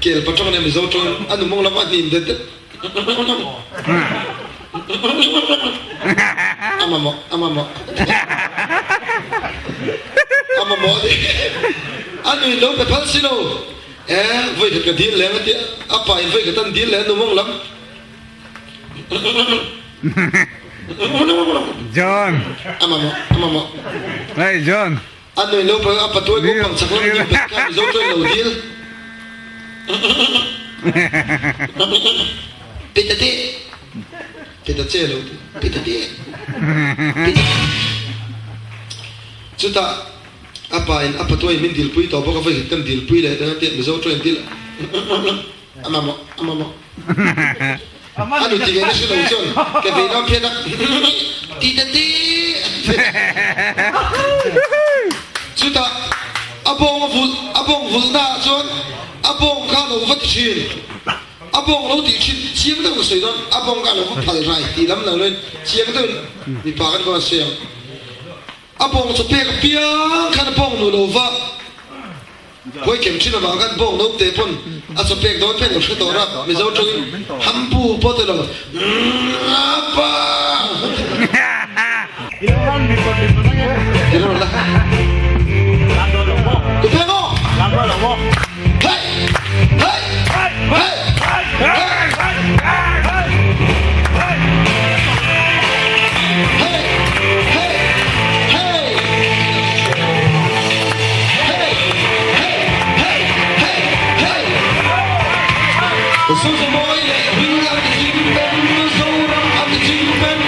kia bà trong này người dâu trong anh mong lắm mà nhìn đến ama mo đi anh ấy đâu phải phát xin đâu với cái điên lẽ cái apa với cái tân điên lẽ nó mong lắm John. Amamo. Hey, John. Anh nuôi lâu phải apa tôi cũng bằng sạc lắm nhưng mà cái dấu tôi đầu tiên. Pita lo. Chúng ta apa tôi mình deal pui tao bao cái tem deal pui này đang tiệm dấu tôi deal. Amamo. Anh nuôi tiếng Anh sẽ lâu chôn. Cái về nó kia đó. Pita. Chúng ta abong vul na chôn abong khá lâu phát triển abong lâu thì chiếm được sợi đó abong khá lâu phát phải rai thì lắm nào lên chiếm được bị phá cái con xem abong chụp cái piang khăn abong nụ lâu vợ quay kiểm tra vào cái abong lâu tế pun chụp cái đó phải được cái đó đó mình giao cho hâm pu bớt rồi apa thế rồi là tụi phê ngô hey hey hey hey so boy we are the team men so I'm the team men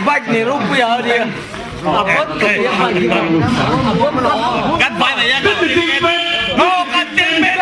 bách này lúc bây giờ đi cắt vai này nhá nó cắt tiền mệt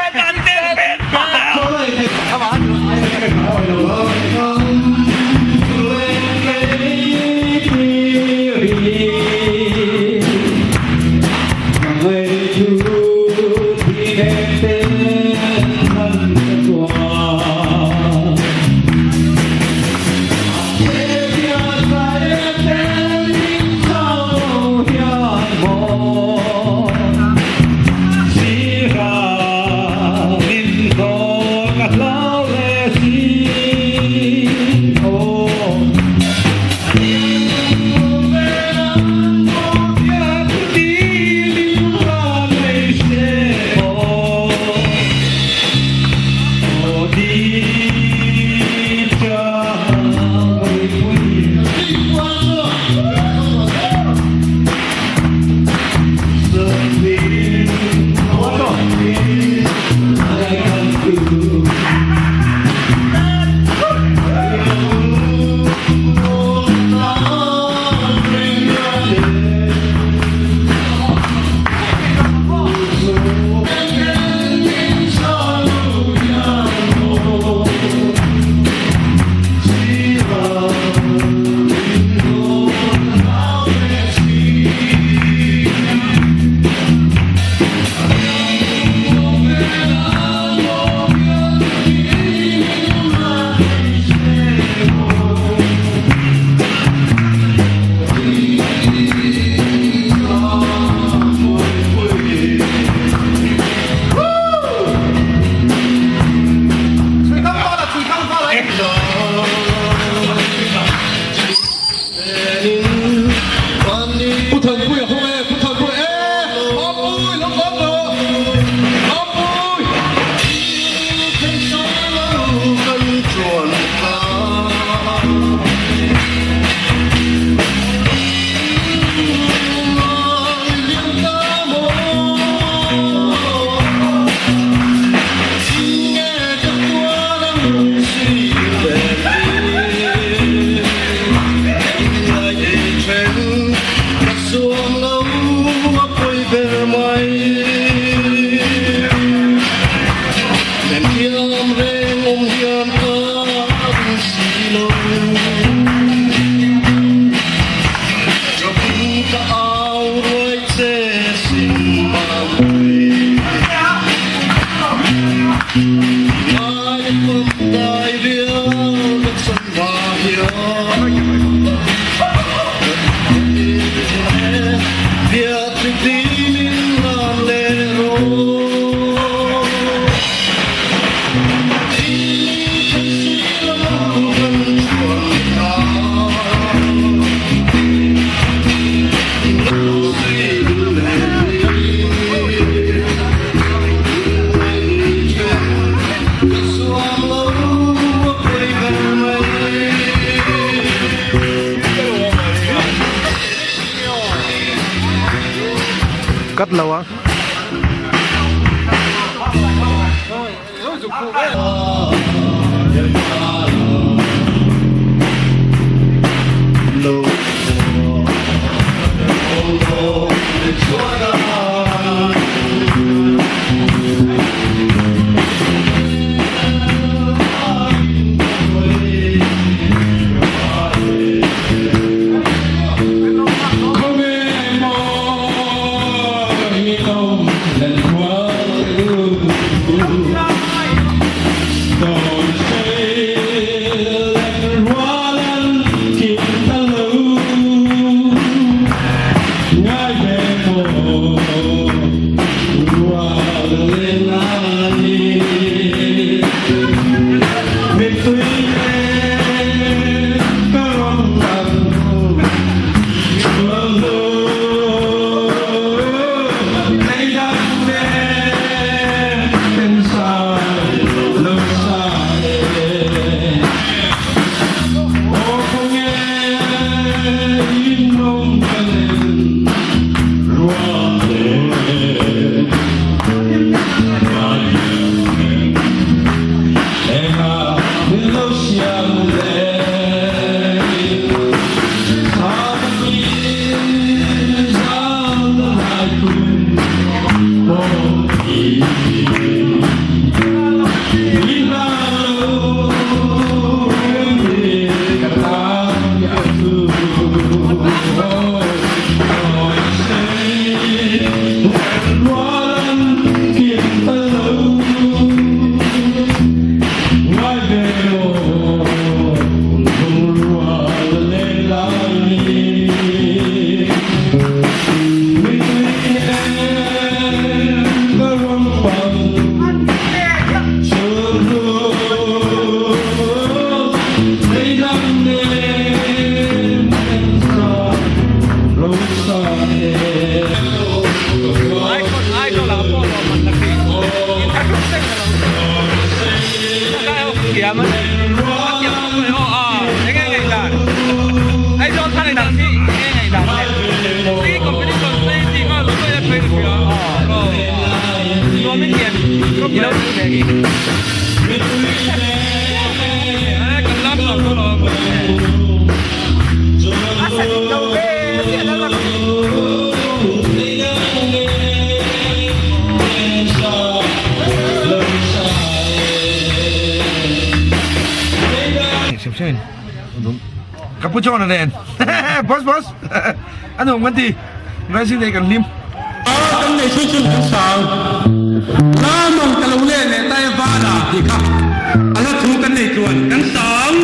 cắt lâu á. Let's go. ตัวไม่เปลี่ยนก็กินแล้วแดงอีกกำลังหลอกก็หลอกSchön. Cappuccino den. Boss. Ano man ti? Rising day kan lim. Kan nei su chu kan sang. Na mong ka lo le ne tai ba da ti kha. Ala thu kan nei chuan kan sang.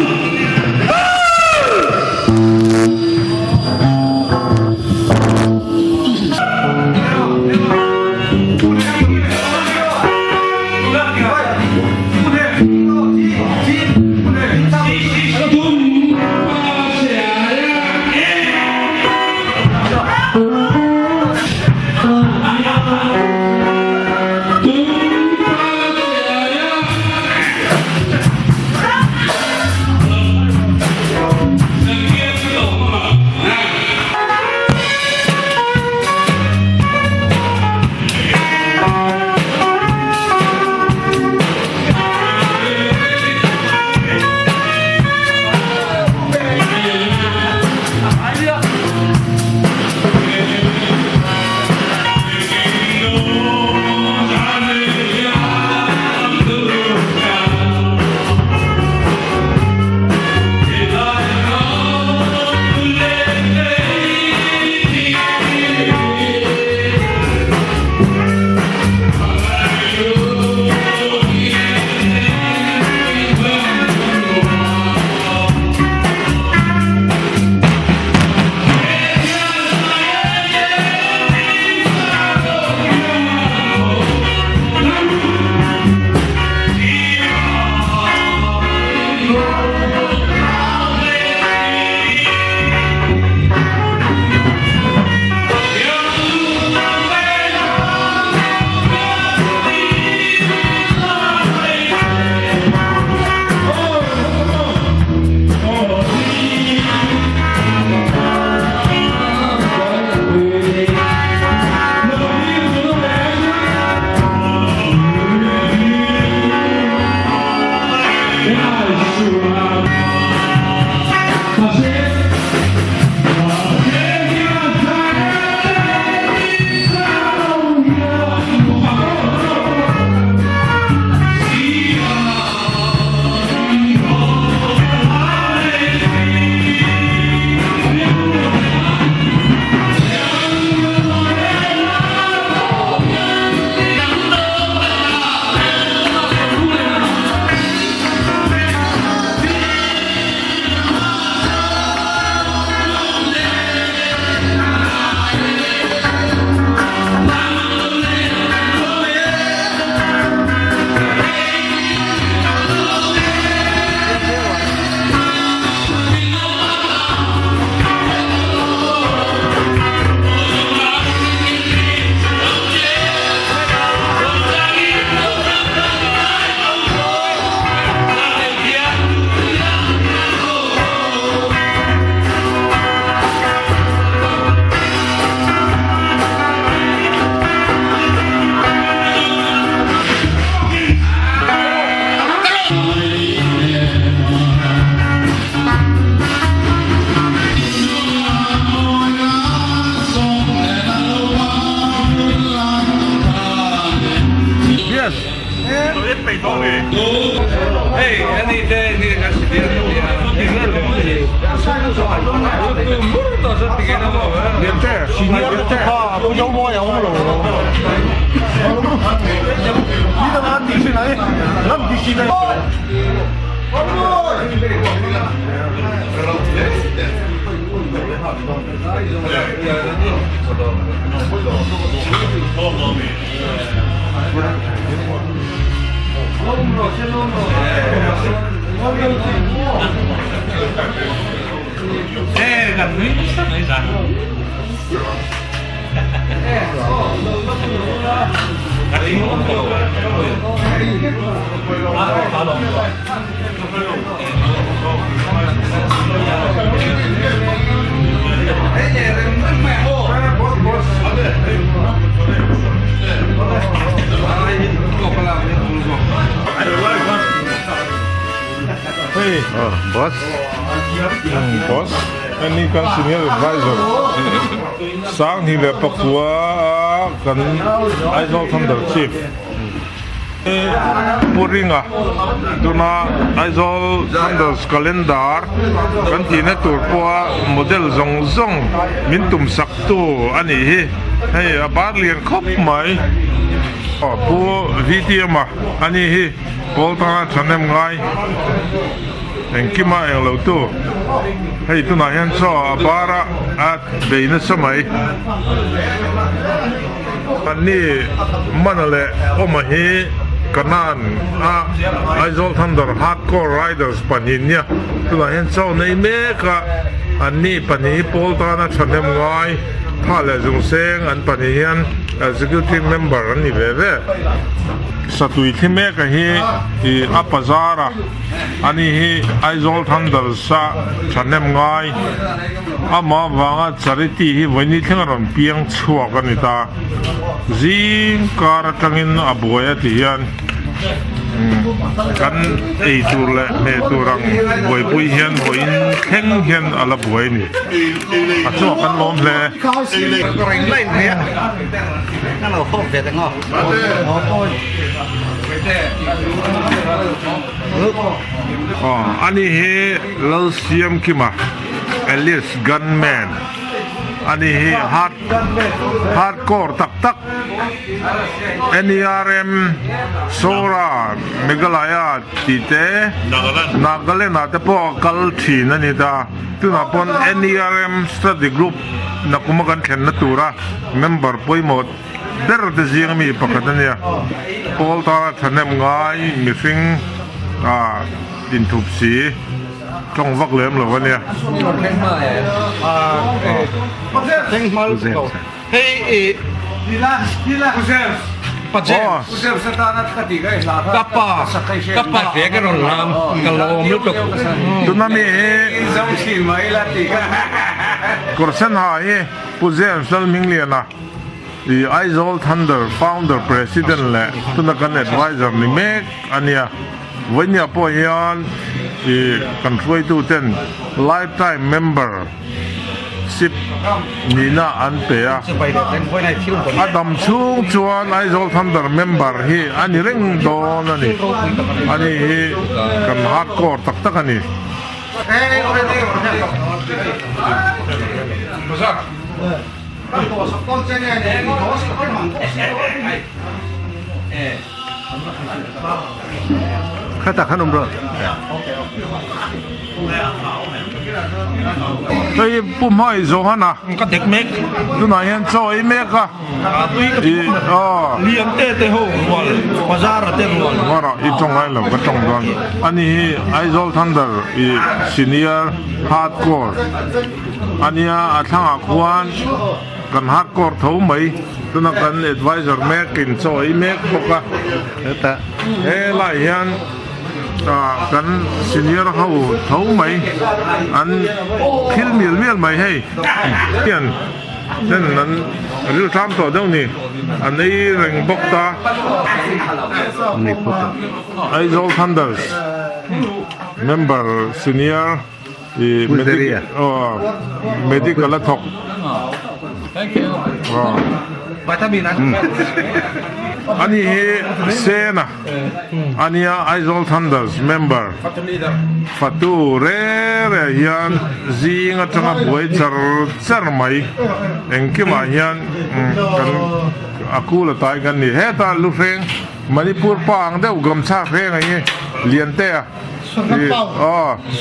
Gần miếng sắp lại rằng Hey, boss boss anh đi kan senior advisor sang hi le pakua kan Aizawl Thunder chief Puringa tuna Aizawl Thunder's calendar kan tina turpua model zong min tum sak tu ani hi hey abar lian khop mai pu VTM ani hi poltana thanem ngai engkima eng lo tu hey tuna hian cho abara at beina samai ani manale omahi kanan Aizawl Thunder hardcore riders paninya tuna hian cho nei meka ani pani poltana thanem ngai thale jung seng an pani hian executive member ani veve satui thime ka hi apazara ani hi Aizawl Thunder sa thanem ngai ama wanga charity hi voini thengaron piang chuak ani ta zin kar tangin aboya ti hian kan ei tur le me turang boi pui hian voin theng hian ala boi ni achu kan lom le ring lên thế nó là không về cái ngõ ani he lal siam kima alias gunman ani he hardcore tak NERM Sora Meghalaya tite Nagaland ate po kal thin ani da tuna pon NERM study group na kumagan thlen na tura member poimot der de jing mi pakatania polta thanem ngai missing din thup si trong vak lem lo wania hey Kappa thế cái rồi làm cái lồng lúc tục tuna mi korsen ha he puzel sal mingliana the Aizawl Thunder founder president le tuna kan advisor ni mek ania vanya po hian kan throi tu ten lifetime member sip nina an pe a adam chung chuan Aizawl Thunder member hi ani reng don ani hi kan hardcore tak ani khata khanom bro cái bùm hỏi rồi hả na cái đẹp mét tu nói hiện cho ấy mét à liên tê hồ qua ra rồi tê hồ mà rồi ít trong ai là cái trong đó anh ấy Aizawl Thunder senior hardcore anh ấy thằng quan kan hardcore thấu mấy tu nói kan advisor mét kinh cho ấy mét bốc à lại hiện kan senior hau thấu mấy anh khil miel mấy hay tiền nên anh lưu tham tổ đâu nè anh ấy rèn bốc ta Aizawl Thunder member senior medical là thọc vitamin anh ấy xe na anh ấy Aizawl Thunder's member Fatu re hian zinga tanga buai char mai engkima hian kan akula tai kan ni heta lufeng Manipur pang deuh gamcha reng ai lian te a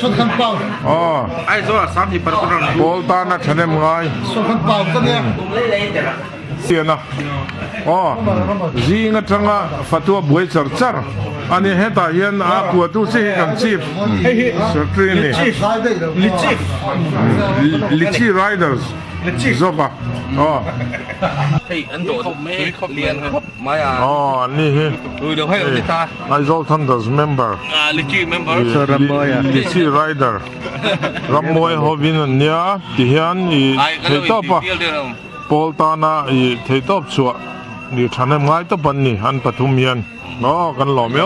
Sothan pau Aizawl sam hi par par polta na thanem ngai Sothan pau kan ya siana zinga tanga fatua buai char ani heta hian a ku tu se kan chief secretary Lichi Riders zoba thì Ấn Độ không mê liền mai ni hi được hay người ta Aizawl Thunder's member Lichi member Lichi Rider Ramoy Hovin nia ti hian i theitopa poltana i theitop chua ni thanem ngai to ban ni an pathum hian kan lo me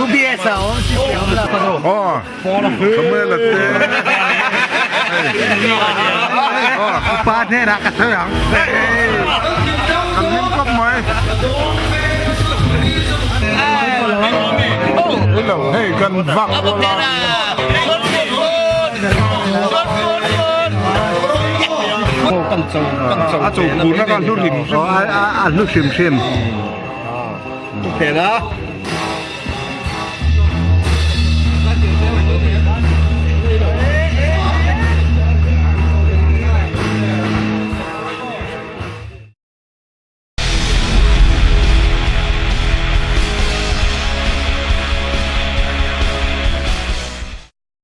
UBS Ồ, cảm ơn là thế. ba thế đã cắt thôi hả? Cảm ơn các mày. Cái đầu hay cần vặn. À chủ cún nó còn nước hiểm. Nước xiêm xiêm. Ok đó.